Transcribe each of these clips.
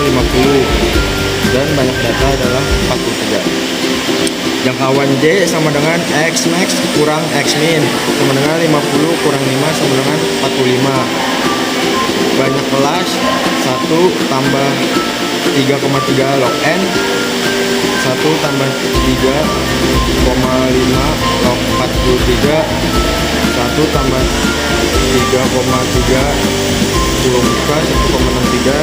50 dan banyak data adalah 43. Jangkauan J sama dengan X max kurang X min sama dengan 50 kurang 5 sama dengan 45. Banyak kelas 1 tambah 3,3 log N, 1 tambah 3,5 log 43, 1 tambah 3,3 10 muka 1,63, 1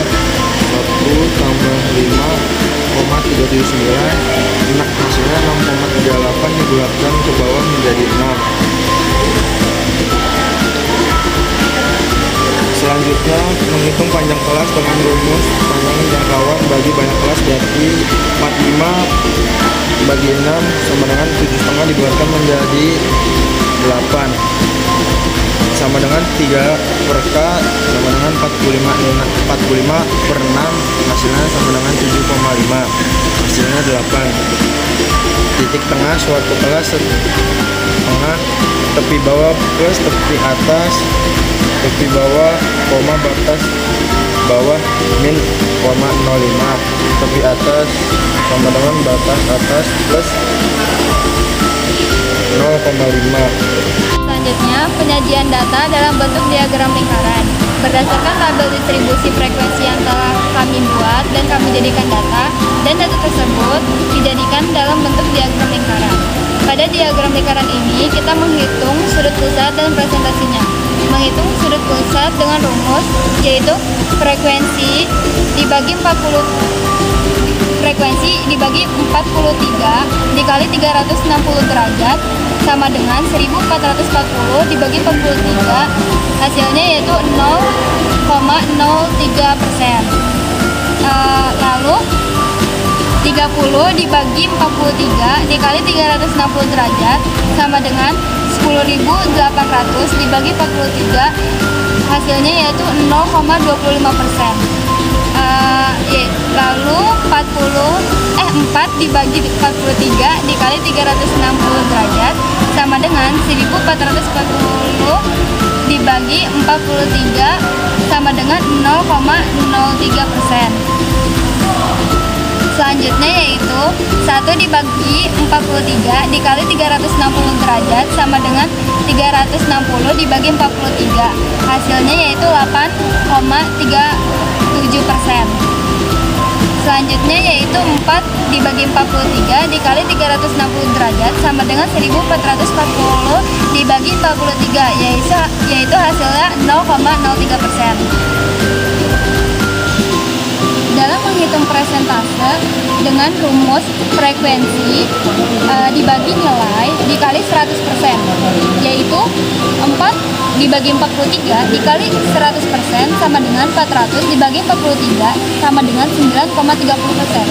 tambah 5,379, hasilnya 6,38 dibulatkan ke bawah menjadi 6. Selanjutnya, menghitung panjang kelas dengan rumus panjang jangkauan bagi banyak kelas, berarti 45 bagi 6 sama dengan 7,5 dibulatkan menjadi 8 sama dengan 3 per K sama dengan 45 per 6, hasilnya sama dengan 7,5, hasilnya 8. Titik tengah suatu kelas tengah, tepi bawah plus tepi atas, tepi bawah, koma batas bawah min, koma 05, tepi atas sama dengan batas atas plus 0,5. Selanjutnya, penyajian data dalam bentuk diagram lingkaran. Berdasarkan tabel distribusi frekuensi yang telah kami buat dan kami jadikan data, dan data tersebut dijadikan dalam bentuk diagram lingkaran. Pada diagram lingkaran ini, kita menghitung sudut pusat dan presentasinya. Menghitung sudut pusat dengan rumus, yaitu frekuensi dibagi 43 dikali 360 derajat sama dengan 1440 dibagi 43, hasilnya yaitu 0,03%. Lalu 30 dibagi 43 dikali 360 derajat sama dengan 10.800 dibagi 43, hasilnya yaitu 0,25%. Lalu 4 dibagi 43 dikali 360 derajat sama dengan 1440 dibagi 43 sama dengan 0,03%. Selanjutnya yaitu 1 dibagi 43 dikali 360 derajat sama dengan 360 dibagi 43, hasilnya yaitu 8,37%. Selanjutnya yaitu 4 dibagi 43 dikali 360 derajat sama dengan 1440 dibagi 43, yaitu hasilnya 0,03%. Dalam menghitung persentase dengan rumus frekuensi dibagi nilai dikali 100%, yaitu 4 dibagi 43 dikali 100% sama dengan 400 dibagi 43 sama dengan 9,30%.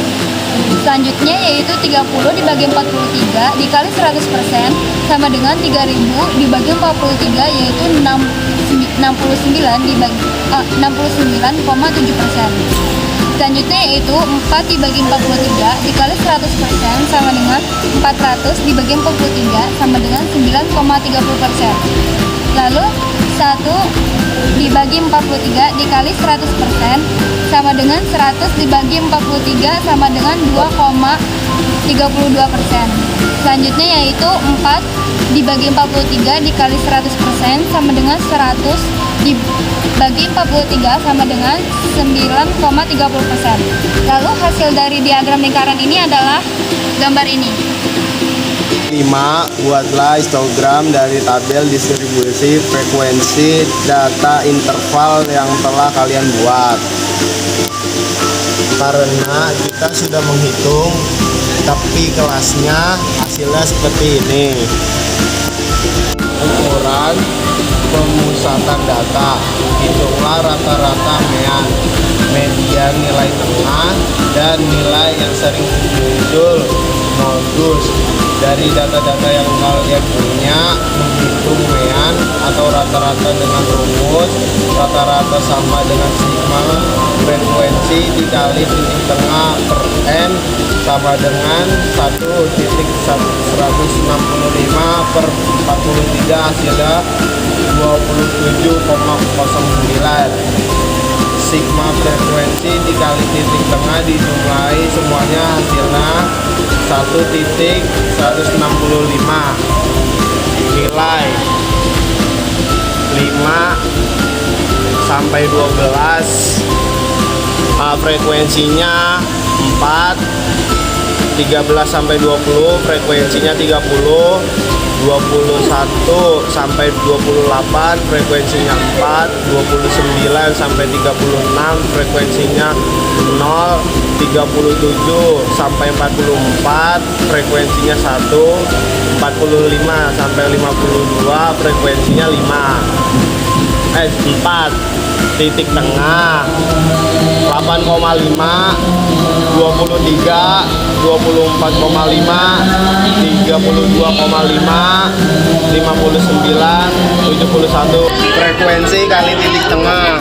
Selanjutnya yaitu 30 dibagi 43 dikali 100% sama dengan 3000 dibagi 43, yaitu 69,7%. Selanjutnya yaitu 4 dibagi 43 dikali 100% sama dengan 400 dibagi 43 sama dengan 9,30%. Lalu 1 dibagi 43 dikali 100% sama dengan 100 dibagi 43 sama dengan 2,32%. Selanjutnya yaitu 4 dibagi 43 dikali 100% sama dengan 100 dibagi 43 sama dengan 9,30%. Lalu hasil dari diagram lingkaran ini adalah gambar ini. 5. Buatlah histogram dari tabel distribusi frekuensi data interval yang telah kalian buat. Karena kita sudah menghitung, tapi kelasnya hasilnya seperti ini. Ukuran pemusatan data, hitunglah rata-rata median nilai tengah dan nilai yang sering muncul modus. Dari data-data yang kalian punya, menghitung mean atau rata-rata dengan rumus rata-rata sama dengan sigma frekuensi dikali titik tengah per n sama dengan 1,165 per 43, hasilnya 27,09. sigma frekuensi dikali titik tengah dijumlahi semuanya hasilnya 1,165. Nilai 5 sampai 12, frekuensinya 4, 13 sampai 20 frekuensinya 30, 21 sampai 28 frekuensinya 4, 29 sampai 36 frekuensinya 0, 37 sampai 44 frekuensinya 1, 45 sampai 52 frekuensinya 4, titik tengah 8,5, 23, 24,5, 32,5, 59, 71. Frekuensi kali titik tengah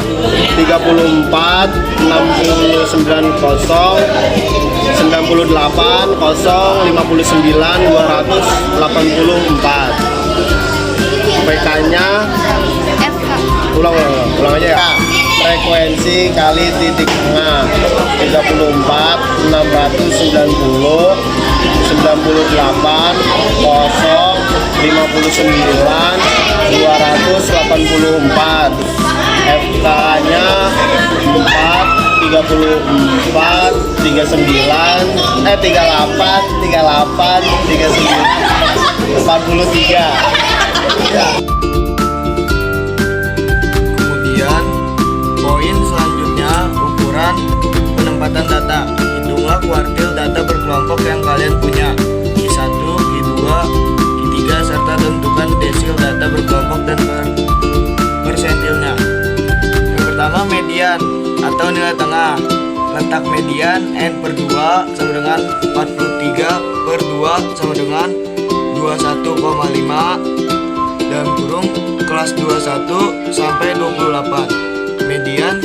34, 69, 0, 98, 0, 59, 284. PK-nya FK. ulang aja ya. Frekuensi kali titik tengah 34, 690, 98, 0, 59, 284. FK-nya 4, 34, 39, 38, 39, 43. Kemudian poin selanjutnya ukuran penempatan data. Hitunglah kuartil data berkelompok yang kalian punya. Q1, Q2, Q3 serta tentukan desil data berkelompok dan persentilnya. Yang pertama median atau nilai tengah. Letak median N/2 sama dengan 43/2 sama dengan 21,5 dalam kurung kelas 21 sampai 28. Median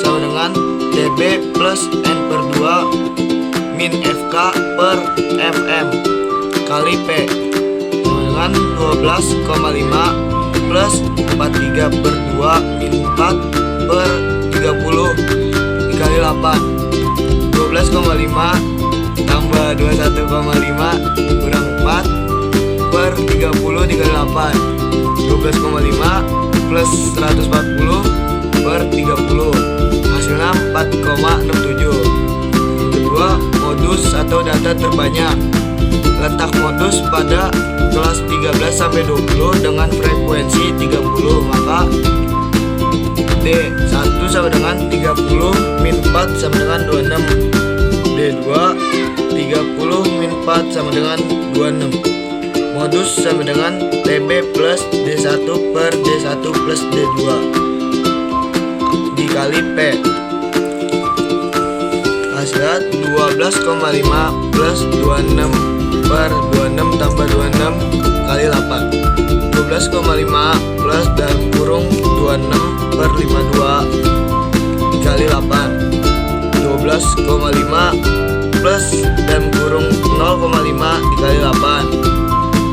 sama dengan TB plus N/2 min FK per FM kali P sama dengan 12,5 plus 43/2 min 4 per 30 dikali 8. 12,5 tambah 21,5 kurang 4 per 30 dikali 8. 12,5 plus 140 per 30 hasilnya 4,67. Kedua, modus atau data terbanyak. Letak modus pada kelas 13 sampai 20 dengan frekuensi 30, maka D1 sama dengan 30 min 4 sama dengan 26. D2 30 min 4 sama dengan 26. Modus sama dengan TB plus D1 per D1 plus D2 dikali P. Hasilnya 12,5 plus 26 per 26 tambah 26 kali 8. 12,5 plus dalam kurung 26 per 52 dikali 8. 12,5 plus dalam kurung 0,5 dikali 8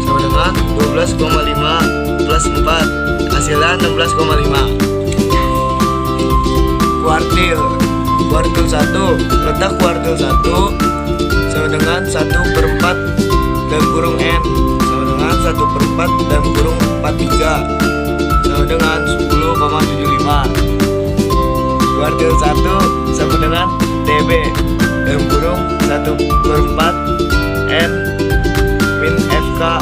sama dengan 12,5 plus 4 hasilnya 16,5. Kuartil 1, letak kuartil 1 sama dengan 1/4 dalam kurung N sama dengan 1/4 dalam kurung 43 sama dengan 10,75. Kuartil 1 sama dengan TB dalam kurung 1/4 N min FK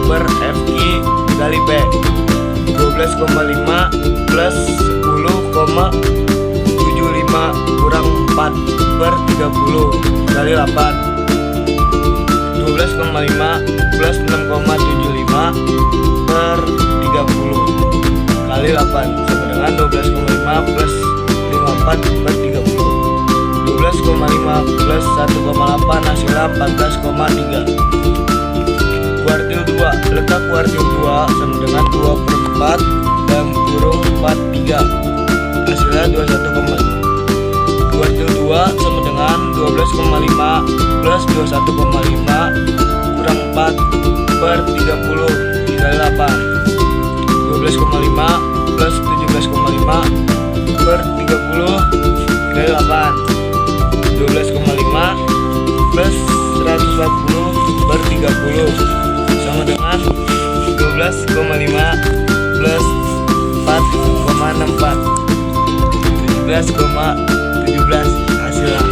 per FI dikali P. 12,5 plus 10,75 kurang 4 per 30 kali 8. 12,5 plus 6,75 per 30 kali 8 sama dengan 12,5 plus 54 per 30. 12,5 plus 1,8 hasilnya 14,3. Kuartil 2, letak kuartil 2 sama dengan 2/4 dalam kurung 43 hasilnya 21,5. Kuartil 2 sama dengan 12,5 plus 21,5 kurang 4 per 30 dikali 8. 12,5 plus 17,5 per 30 dikali 8. 12,5 plus 140 per 30 sama dengan 12,5 plus 4,64 17,17 hasilnya.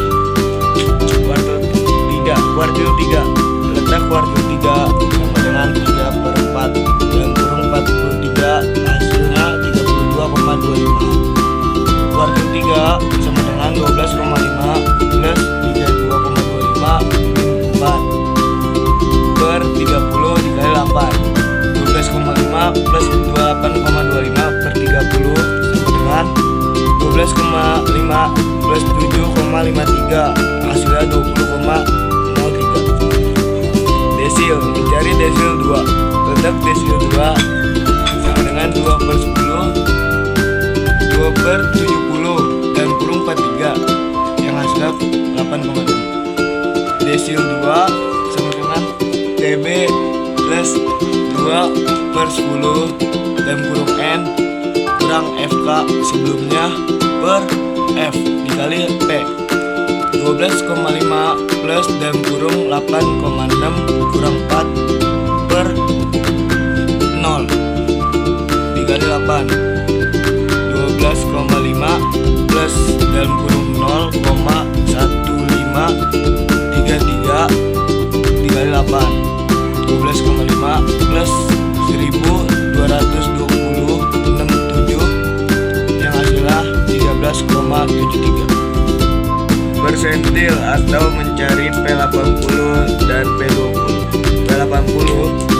Kuartil 3 letak kuartil 3 sama dengan 3 per 4 dalam kurung 43 hasilnya 32,25. Kuartil 3 sama dengan 12,5 plus 32,25 4 per 30 dikali 8. 12,5 plus 28,25 per 30 sama dengan 12,5 plus 7,53 hasilnya 20,03. Desil, mencari desil 2. Letak desil 2 sama dengan 2 per 10 2 per 70 dan kurung 43 yang hasilnya 8,6. Desil 2 sama dengan TB plus 2 per 10 dan kurung N kurang FK sebelumnya per F dikali P. 12,5 plus dan kurung 8,6 kurang 4 per 0 dikali 8. 12,5 plus dan kurung 0,1533 dikali 8. 12,5 plus 1220,67 yang hasilnya 13,73. Persentil atau mencari P80 dan P20. P80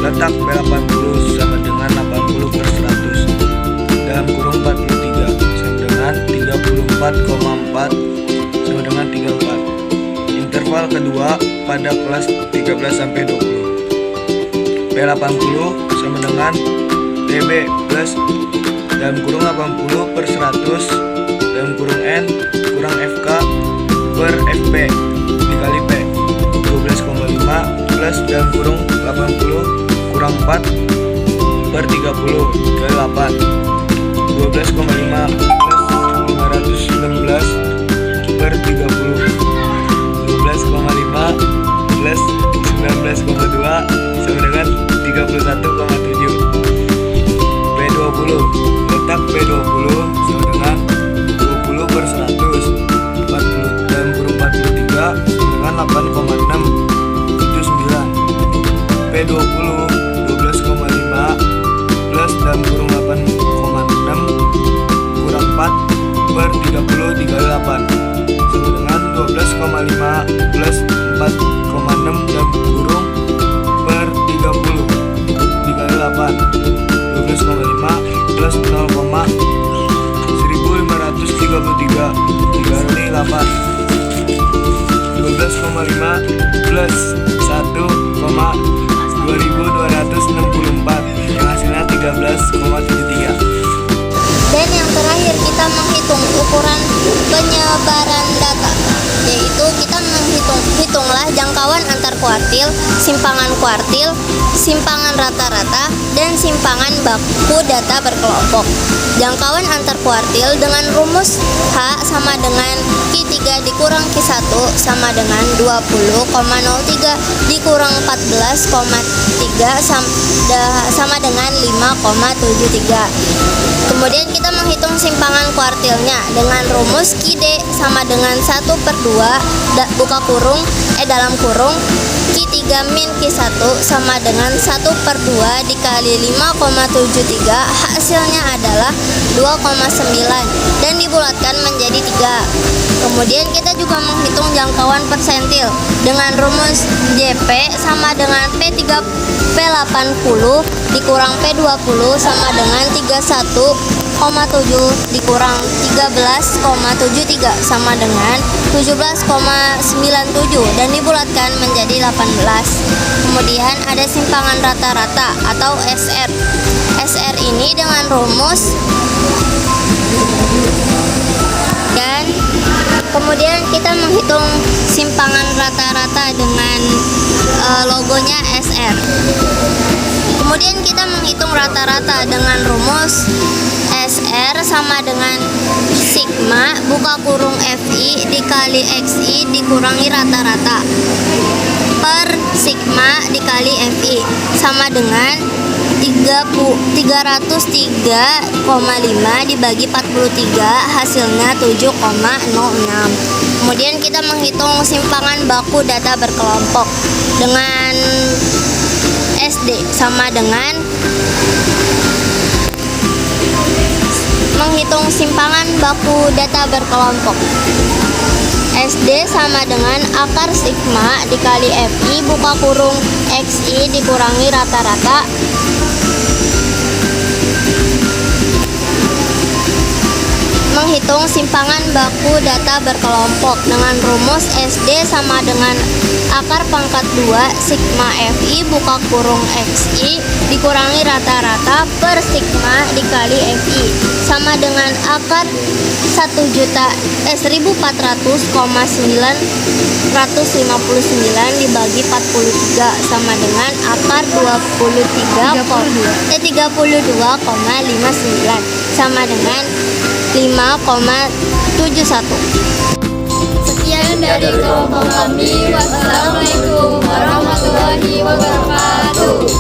letak P80 sama dengan 80 per 100 dalam kurung 43 sama dengan 34,4 sama dengan 34. Interval kedua pada kelas 13 sampai 20. P80 sama dengan TB plus dalam kurung 80 per 100 dalam kurung N kurang FK per FP dikali P. 12,5 plus dalam kurung 80 kurang 4 per 30 dikali 8. 12,5 plus 516 per 30. 12,5 plus 19,2 sama dengan 31,7. P20 letak P20 sama dengan 20 per 100 40 dalam kurung 43 dengan 8,679. P20 12,5 plus dalam kurung 8,6 kurang 4 per 30 dikali 8 sama dengan 12,5 plus 4,6 dalam kurung per 30 dikali 8. 12,5 plus 0,1533 dikali 8. 12,5 plus 1,2264 yang hasilnya 13,73. Dan yang terakhir kita menghitung ukuran penyebaran data, yaitu kita hitunglah jangkauan antar kuartil, simpangan rata-rata, dan simpangan baku data berkelompok. Jangkauan antar kuartil dengan rumus H sama dengan Q3 dikurang Q1 sama dengan 20,03 dikurang 14,3 sama dengan 5,73. Kemudian kita menghitung simpangan kuartilnya dengan rumus Qd sama dengan 1/2 buka kurung dalam kurung Q3 min Q1 sama dengan 1/2 dikali 5,73. Hasilnya adalah 2,9 dan dibulatkan menjadi 3. Kemudian kita juga menghitung jangkauan persentil dengan rumus JP sama dengan P80 dikurang P20 sama dengan 31,7 dikurang 13,73 sama dengan 17,97 dan dibulatkan menjadi 18. Kemudian ada simpangan rata-rata atau SR. SR ini dengan rumus dan kemudian kita menghitung simpangan rata-rata dengan logonya SR. Kemudian kita menghitung rata-rata dengan rumus SR sama dengan sigma buka kurung FI dikali XI dikurangi rata-rata per sigma dikali FI sama dengan 303,5 dibagi 43 hasilnya 7,06. Kemudian kita menghitung simpangan baku data berkelompok dengan SD sama dengan menghitung simpangan baku data berkelompok. SD sama dengan akar sigma dikali FI buka kurung XI dikurangi rata-rata menghitung simpangan baku data berkelompok dengan rumus SD sama dengan akar pangkat 2 sigma FI buka kurung XI dikurangi rata-rata per sigma dikali FI sama dengan akar 1.400,959 dibagi 43 sama dengan akar 32,59 sama dengan 5,71. Sekian dari kelompok kami. Wassalamualaikum warahmatullahi wabarakatuh.